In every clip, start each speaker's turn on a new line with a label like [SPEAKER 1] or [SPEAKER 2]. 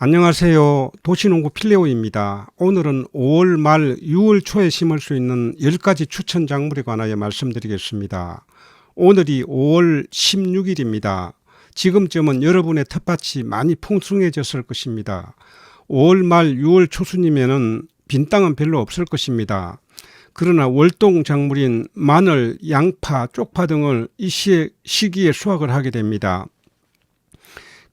[SPEAKER 1] 안녕하세요. 도시농구 필레오입니다. 오늘은 5월 말 6월 초에 심을 수 있는 10가지 추천 작물에 관하여 말씀드리겠습니다. 오늘이 5월 16일입니다. 지금쯤은 여러분의 텃밭이 많이 풍성해졌을 것입니다. 5월 말 6월 초순이면 빈 땅은 별로 없을 것입니다. 그러나 월동 작물인 마늘, 양파, 쪽파 등을 이 시기에 수확을 하게 됩니다.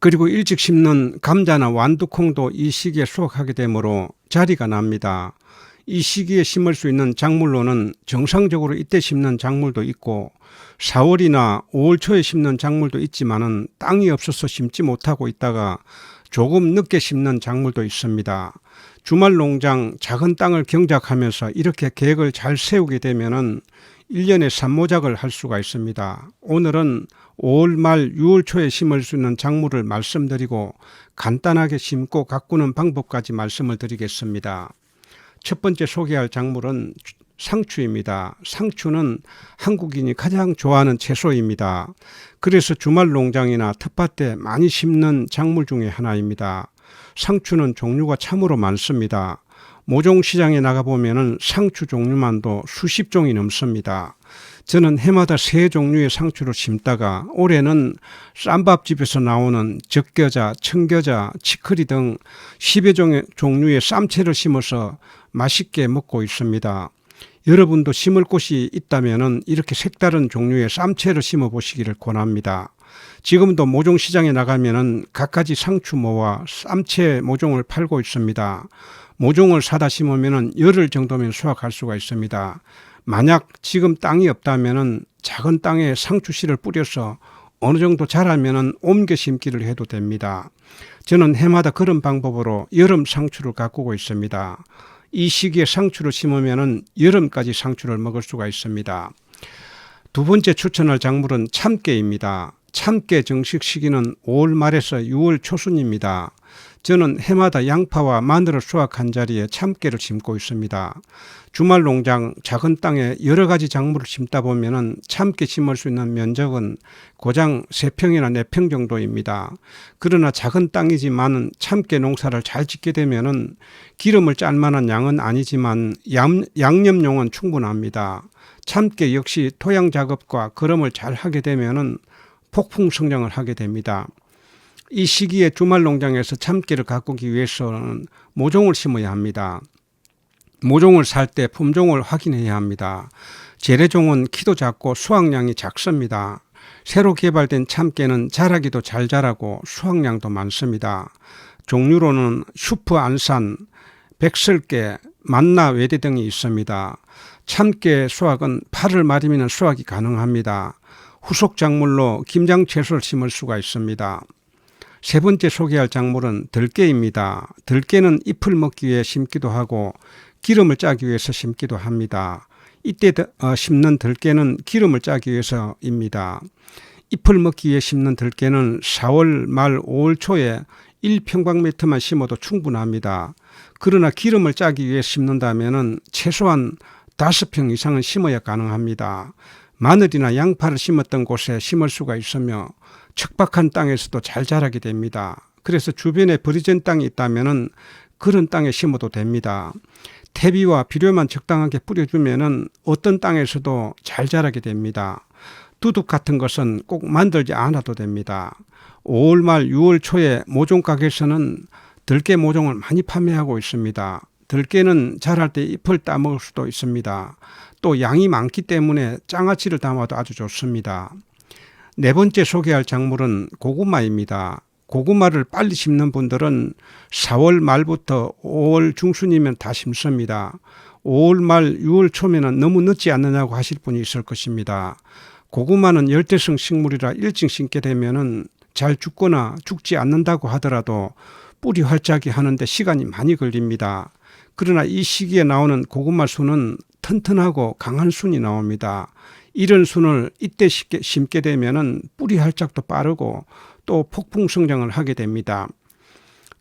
[SPEAKER 1] 그리고 일찍 심는 감자나 완두콩도 이 시기에 수확하게 되므로 자리가 납니다. 이 시기에 심을 수 있는 작물로는 정상적으로 이때 심는 작물도 있고 4월이나 5월 초에 심는 작물도 있지만은 땅이 없어서 심지 못하고 있다가 조금 늦게 심는 작물도 있습니다. 주말 농장 작은 땅을 경작하면서 이렇게 계획을 잘 세우게 되면은 1년에 산모작을 할 수가 있습니다. 오늘은 5월 말 6월 초에 심을 수 있는 작물을 말씀드리고 간단하게 심고 가꾸는 방법까지 말씀을 드리겠습니다. 첫 번째 소개할 작물은 상추입니다. 상추는 한국인이 가장 좋아하는 채소입니다. 그래서 주말 농장이나 텃밭에 많이 심는 작물 중에 하나입니다. 상추는 종류가 참으로 많습니다. 모종시장에 나가보면 상추 종류만도 수십 종이 넘습니다. 저는 해마다 세 종류의 상추를 심다가 올해는 쌈밥집에서 나오는 적겨자, 청겨자, 치커리 등 10여 종류의 쌈채를 심어서 맛있게 먹고 있습니다. 여러분도 심을 곳이 있다면 이렇게 색다른 종류의 쌈채를 심어 보시기를 권합니다. 지금도 모종시장에 나가면 갖가지 상추모와 쌈채 모종을 팔고 있습니다. 모종을 사다 심으면 열흘 정도면 수확할 수가 있습니다. 만약 지금 땅이 없다면 작은 땅에 상추씨를 뿌려서 어느 정도 자라면 옮겨 심기를 해도 됩니다. 저는 해마다 그런 방법으로 여름 상추를 가꾸고 있습니다. 이 시기에 상추를 심으면 여름까지 상추를 먹을 수가 있습니다. 두 번째 추천할 작물은 참깨입니다. 참깨 정식 시기는 5월 말에서 6월 초순입니다. 저는 해마다 양파와 마늘을 수확한 자리에 참깨를 심고 있습니다. 주말 농장 작은 땅에 여러 가지 작물을 심다 보면 참깨 심을 수 있는 면적은 고장 3평이나 4평 정도입니다. 그러나 작은 땅이지만 참깨 농사를 잘 짓게 되면 기름을 짤 만한 양은 아니지만 양념용은 충분합니다. 참깨 역시 토양 작업과 거름을 잘 하게 되면 폭풍 성장을 하게 됩니다. 이 시기에 주말 농장에서 참깨를 가꾸기 위해서는 모종을 심어야 합니다. 모종을 살 때 품종을 확인해야 합니다. 재래종은 키도 작고 수확량이 작습니다. 새로 개발된 참깨는 자라기도 잘 자라고 수확량도 많습니다. 종류로는 슈퍼 안산, 백설깨, 만나 외대 등이 있습니다. 참깨 수확은 8월 말이면 수확이 가능합니다. 후속 작물로 김장 채소를 심을 수가 있습니다. 세 번째 소개할 작물은 들깨입니다. 들깨는 잎을 먹기 위해 심기도 하고 기름을 짜기 위해서 심기도 합니다. 이때 심는 들깨는 기름을 짜기 위해서입니다. 잎을 먹기 위해 심는 들깨는 4월 말 5월 초에 1평방미터만 심어도 충분합니다. 그러나 기름을 짜기 위해 심는다면 최소한 5평 이상은 심어야 가능합니다. 마늘이나 양파를 심었던 곳에 심을 수가 있으며 척박한 땅에서도 잘 자라게 됩니다. 그래서 주변에 버리진 땅이 있다면 그런 땅에 심어도 됩니다. 퇴비와 비료만 적당하게 뿌려주면 어떤 땅에서도 잘 자라게 됩니다. 두둑 같은 것은 꼭 만들지 않아도 됩니다. 5월 말 6월 초에 모종 가게에서는 들깨 모종을 많이 판매하고 있습니다. 들깨는 자랄 때 잎을 따먹을 수도 있습니다. 또 양이 많기 때문에 장아찌를 담아도 아주 좋습니다. 네 번째 소개할 작물은 고구마입니다. 고구마를 빨리 심는 분들은 4월 말부터 5월 중순이면 다 심습니다. 5월 말 6월 초면 너무 늦지 않느냐고 하실 분이 있을 것입니다. 고구마는 열대성 식물이라 일찍 심게 되면 잘 죽거나 죽지 않는다고 하더라도 뿌리 활짝이 하는데 시간이 많이 걸립니다. 그러나 이 시기에 나오는 고구마 순은 튼튼하고 강한 순이 나옵니다. 이런 순을 이때 심게 되면 뿌리 활짝도 빠르고 또 폭풍 성장을 하게 됩니다.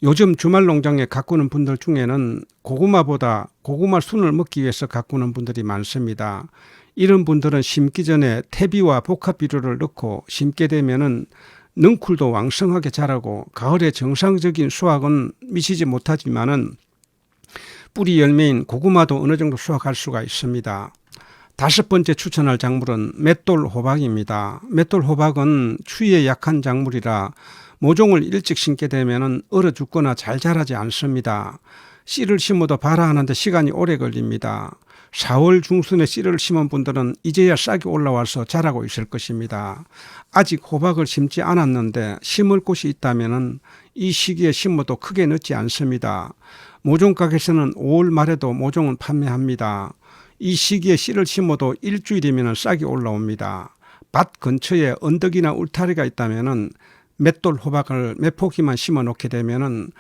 [SPEAKER 1] 요즘 주말 농장에 가꾸는 분들 중에는 고구마보다 고구마 순을 먹기 위해서 가꾸는 분들이 많습니다. 이런 분들은 심기 전에 퇴비와 복합 비료를 넣고 심게 되면 능쿨도 왕성하게 자라고 가을에 정상적인 수확은 미치지 못하지만은 뿌리 열매인 고구마도 어느 정도 수확할 수가 있습니다. 다섯 번째 추천할 작물은 맷돌 호박입니다. 맷돌 호박은 추위에 약한 작물이라 모종을 일찍 심게 되면 얼어 죽거나 잘 자라지 않습니다. 씨를 심어도 발화하는데 시간이 오래 걸립니다. 4월 중순에 씨를 심은 분들은 이제야 싹이 올라와서 자라고 있을 것입니다. 아직 호박을 심지 않았는데 심을 곳이 있다면 이 시기에 심어도 크게 늦지 않습니다. 모종가게에서는 5월 말에도 모종은 판매합니다. 이 시기에 씨를 심어도 일주일이면 싹이 올라옵니다. 밭 근처에 언덕이나 울타리가 있다면 맷돌 호박을 몇 포기만 심어 놓게 되면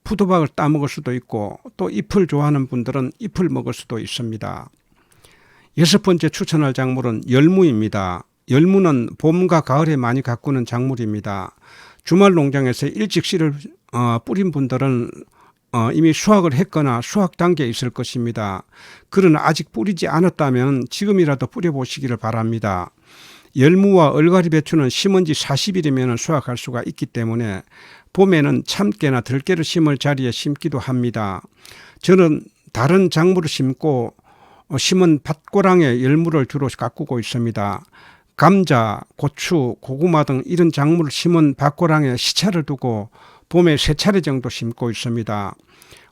[SPEAKER 1] 푸도박을 따먹을 수도 있고 또 잎을 좋아하는 분들은 잎을 먹을 수도 있습니다. 여섯 번째 추천할 작물은 열무입니다. 열무는 봄과 가을에 많이 가꾸는 작물입니다. 주말 농장에서 일찍 씨를 뿌린 분들은 이미 수확을 했거나 수확 단계에 있을 것입니다. 그러나 아직 뿌리지 않았다면 지금이라도 뿌려보시기를 바랍니다. 열무와 얼갈이 배추는 심은 지 40일이면 수확할 수가 있기 때문에 봄에는 참깨나 들깨를 심을 자리에 심기도 합니다. 저는 다른 작물을 심고 심은 밭고랑에 열무를 주로 가꾸고 있습니다. 감자, 고추, 고구마 등 이런 작물을 심은 밭고랑에 시차를 두고 봄에 3차례 정도 심고 있습니다.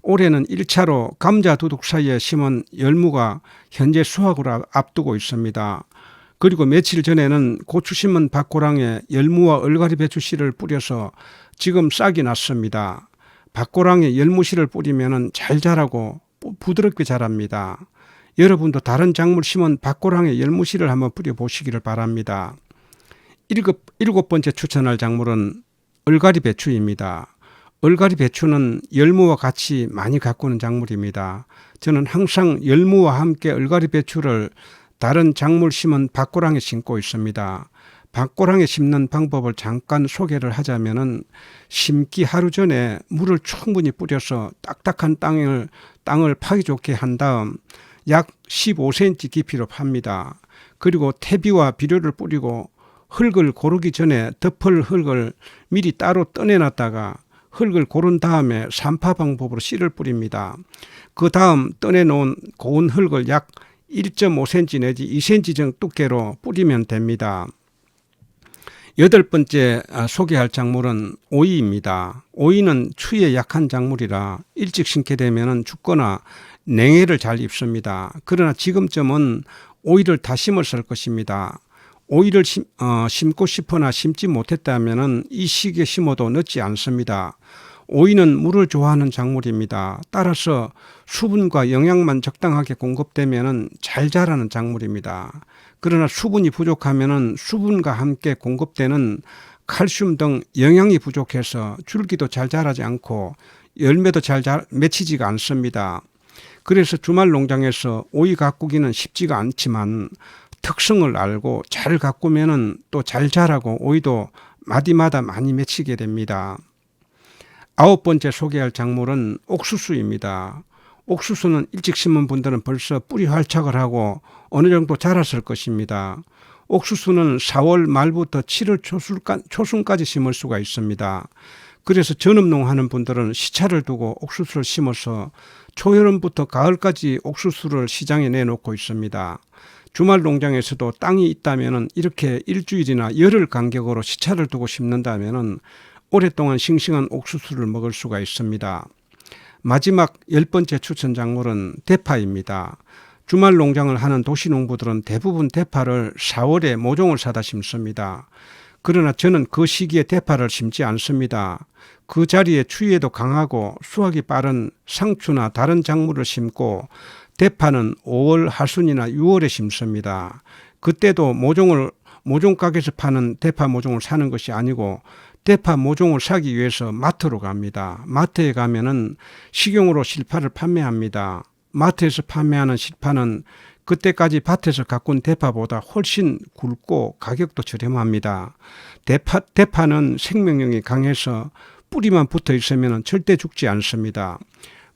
[SPEAKER 1] 올해는 1차로 감자 두둑 사이에 심은 열무가 현재 수확을 앞두고 있습니다. 그리고 며칠 전에는 고추 심은 밭고랑에 열무와 얼갈이 배추 씨를 뿌려서 지금 싹이 났습니다. 밭고랑에 열무 씨를 뿌리면 잘 자라고 부드럽게 자랍니다. 여러분도 다른 작물 심은 밭고랑에 열무 씨를 한번 뿌려보시기를 바랍니다. 일곱 번째 추천할 작물은 얼갈이 배추입니다. 얼갈이 배추는 열무와 같이 많이 가꾸는 작물입니다. 저는 항상 열무와 함께 얼갈이 배추를 다른 작물 심은 밭고랑에 심고 있습니다. 밭고랑에 심는 방법을 잠깐 소개를 하자면은 심기 하루 전에 물을 충분히 뿌려서 딱딱한 땅을 파기 좋게 한 다음 약 15cm 깊이로 팝니다. 그리고 퇴비와 비료를 뿌리고 흙을 고르기 전에 덮을 흙을 미리 따로 떠내놨다가 흙을 고른 다음에 산파 방법으로 씨를 뿌립니다. 그 다음 떠내놓은 고운 흙을 약 1.5cm 내지 2cm 정도 두께로 뿌리면 됩니다. 여덟 번째 소개할 작물은 오이입니다. 오이는 추위에 약한 작물이라 일찍 심게 되면 죽거나 냉해를 잘 입습니다. 그러나 지금쯤은 오이를 다 심었을 것입니다. 오이를 심고 싶으나 심지 못했다면 이 시기에 심어도 늦지 않습니다. 오이는 물을 좋아하는 작물입니다. 따라서 수분과 영양만 적당하게 공급되면 잘 자라는 작물입니다. 그러나 수분이 부족하면 수분과 함께 공급되는 칼슘 등 영양이 부족해서 줄기도 잘 자라지 않고 열매도 잘 맺히지가 않습니다. 그래서 주말 농장에서 오이 가꾸기는 쉽지가 않지만 특성을 알고 잘 가꾸면 또 잘 자라고 오이도 마디마다 많이 맺히게 됩니다. 아홉 번째 소개할 작물은 옥수수입니다. 옥수수는 일찍 심은 분들은 벌써 뿌리 활착을 하고 어느 정도 자랐을 것입니다. 옥수수는 4월 말부터 7월 초순까지 심을 수가 있습니다. 그래서 전업농 하는 분들은 시차를 두고 옥수수를 심어서 초여름부터 가을까지 옥수수를 시장에 내놓고 있습니다. 주말 농장에서도 땅이 있다면 이렇게 일주일이나 열흘 간격으로 시차를 두고 심는다면 오랫동안 싱싱한 옥수수를 먹을 수가 있습니다. 마지막 10번째 추천 작물은 대파입니다. 주말 농장을 하는 도시농부들은 대부분 대파를 4월에 모종을 사다 심습니다. 그러나 저는 그 시기에 대파를 심지 않습니다. 그 자리에 추위에도 강하고 수확이 빠른 상추나 다른 작물을 심고 대파는 5월 하순이나 6월에 심습니다. 그때도 모종 가게에서 파는 대파 모종을 사는 것이 아니고 대파 모종을 사기 위해서 마트로 갑니다. 마트에 가면은 식용으로 실파를 판매합니다. 마트에서 판매하는 실파는 그때까지 밭에서 가꾼 대파보다 훨씬 굵고 가격도 저렴합니다. 대파는 생명력이 강해서 뿌리만 붙어 있으면 절대 죽지 않습니다.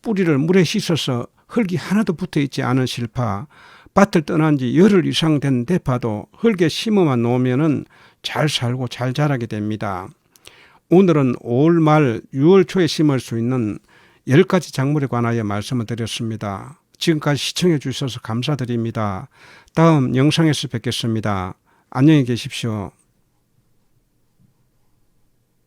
[SPEAKER 1] 뿌리를 물에 씻어서 흙이 하나도 붙어 있지 않은 실파, 밭을 떠난 지 열흘 이상 된 대파도 흙에 심어만 놓으면 잘 살고 잘 자라게 됩니다. 오늘은 5월 말 6월 초에 심을 수 있는 10가지 작물에 관하여 말씀을 드렸습니다. 지금까지 시청해 주셔서 감사드립니다. 다음 영상에서 뵙겠습니다. 안녕히 계십시오.